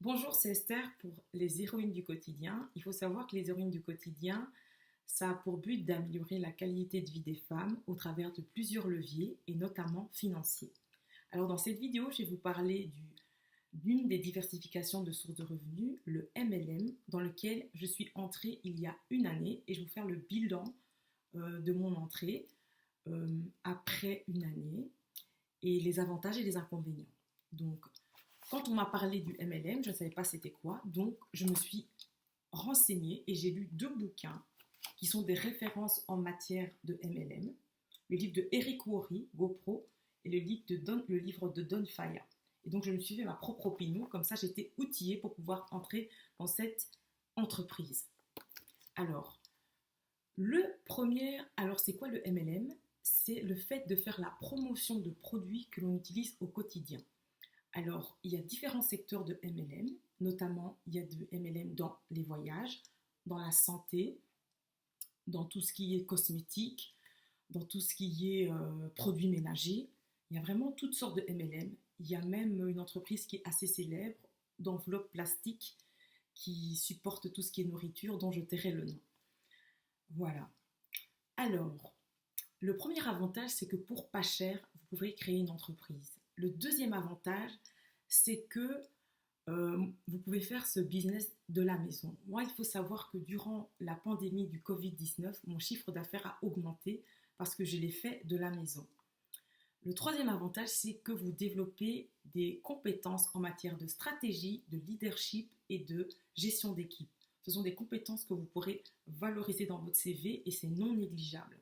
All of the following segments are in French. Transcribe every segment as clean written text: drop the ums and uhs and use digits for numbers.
Bonjour, c'est Esther pour les héroïnes du quotidien. Il faut savoir que les héroïnes du quotidien, ça a pour but d'améliorer la qualité de vie des femmes au travers de plusieurs leviers et notamment financiers. Alors dans cette vidéo, je vais vous parler d'une des diversifications de sources de revenus, le MLM, dans lequel je suis entrée il y a une année et je vais vous faire le bilan de mon entrée après une année et les avantages et les inconvénients. Donc, quand on m'a parlé du MLM, je ne savais pas c'était quoi, donc je me suis renseignée et j'ai lu deux bouquins qui sont des références en matière de MLM. Le livre de Eric Worre, GoPro, et le livre de Don Faya. Et donc je me suis fait ma propre opinion, comme ça j'étais outillée pour pouvoir entrer dans cette entreprise. Alors, c'est quoi le MLM? C'est le fait de faire la promotion de produits que l'on utilise au quotidien. Alors, il y a différents secteurs de MLM, notamment il y a de MLM dans les voyages, dans la santé, dans tout ce qui est cosmétique, dans tout ce qui est produits ménagers. Il y a vraiment toutes sortes de MLM. Il y a même une entreprise qui est assez célèbre d'enveloppes plastiques qui supporte tout ce qui est nourriture, dont je tairai le nom. Voilà. Alors, le premier avantage, c'est que pour pas cher, vous pouvez créer une entreprise. Le deuxième avantage, c'est que vous pouvez faire ce business de la maison. Moi, il faut savoir que durant la pandémie du Covid-19, mon chiffre d'affaires a augmenté parce que je l'ai fait de la maison. Le troisième avantage, c'est que vous développez des compétences en matière de stratégie, de leadership et de gestion d'équipe. Ce sont des compétences que vous pourrez valoriser dans votre CV et c'est non négligeable.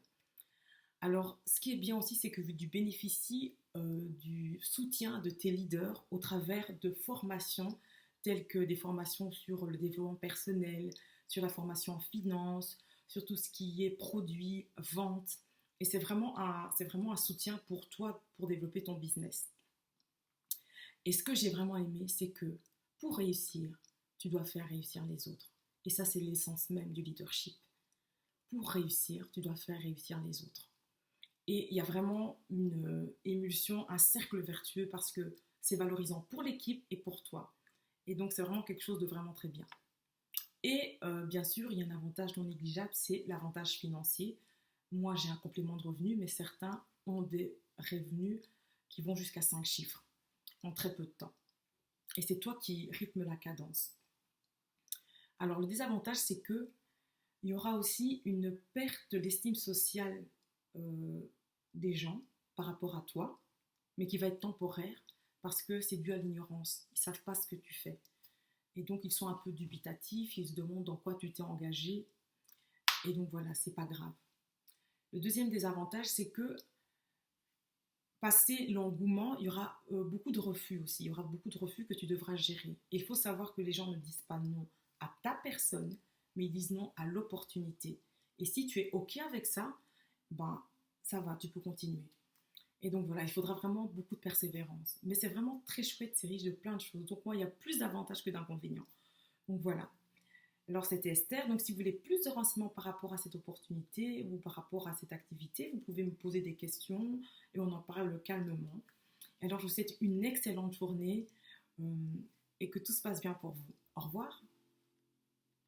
Alors, ce qui est bien aussi, c'est que tu bénéficies du soutien de tes leaders au travers de formations telles que des formations sur le développement personnel, sur la formation en finance, sur tout ce qui est produits, vente. Et c'est vraiment un soutien pour toi pour développer ton business. Et ce que j'ai vraiment aimé, c'est que pour réussir, tu dois faire réussir les autres. Et ça, c'est l'essence même du leadership. Pour réussir, tu dois faire réussir les autres. Et il y a vraiment une émulsion, un cercle vertueux parce que c'est valorisant pour l'équipe et pour toi. Et donc, c'est vraiment quelque chose de vraiment très bien. Et bien sûr, il y a un avantage non négligeable, c'est l'avantage financier. Moi, j'ai un complément de revenus, mais certains ont des revenus qui vont jusqu'à 5 chiffres en très peu de temps. Et c'est toi qui rythme la cadence. Alors, le désavantage, c'est que il y aura aussi une perte de l'estime sociale des gens par rapport à toi, mais qui va être temporaire parce que c'est dû à l'ignorance. Ils ne savent pas ce que tu fais. Et donc, ils sont un peu dubitatifs, ils se demandent dans quoi tu t'es engagé. Et donc, voilà, c'est pas grave. Le deuxième désavantage, c'est que passé l'engouement, il y aura beaucoup de refus aussi. Il y aura beaucoup de refus que tu devras gérer. Et il faut savoir que les gens ne disent pas non à ta personne, mais ils disent non à l'opportunité. Et si tu es OK avec ça, ben, ça va, tu peux continuer. Et donc voilà, il faudra vraiment beaucoup de persévérance. Mais c'est vraiment très chouette, c'est riche de plein de choses. Donc moi, il y a plus d'avantages que d'inconvénients. Donc voilà. Alors c'était Esther. Donc si vous voulez plus de renseignements par rapport à cette opportunité ou par rapport à cette activité, vous pouvez me poser des questions et on en parle calmement. Alors je vous souhaite une excellente journée et que tout se passe bien pour vous. Au revoir.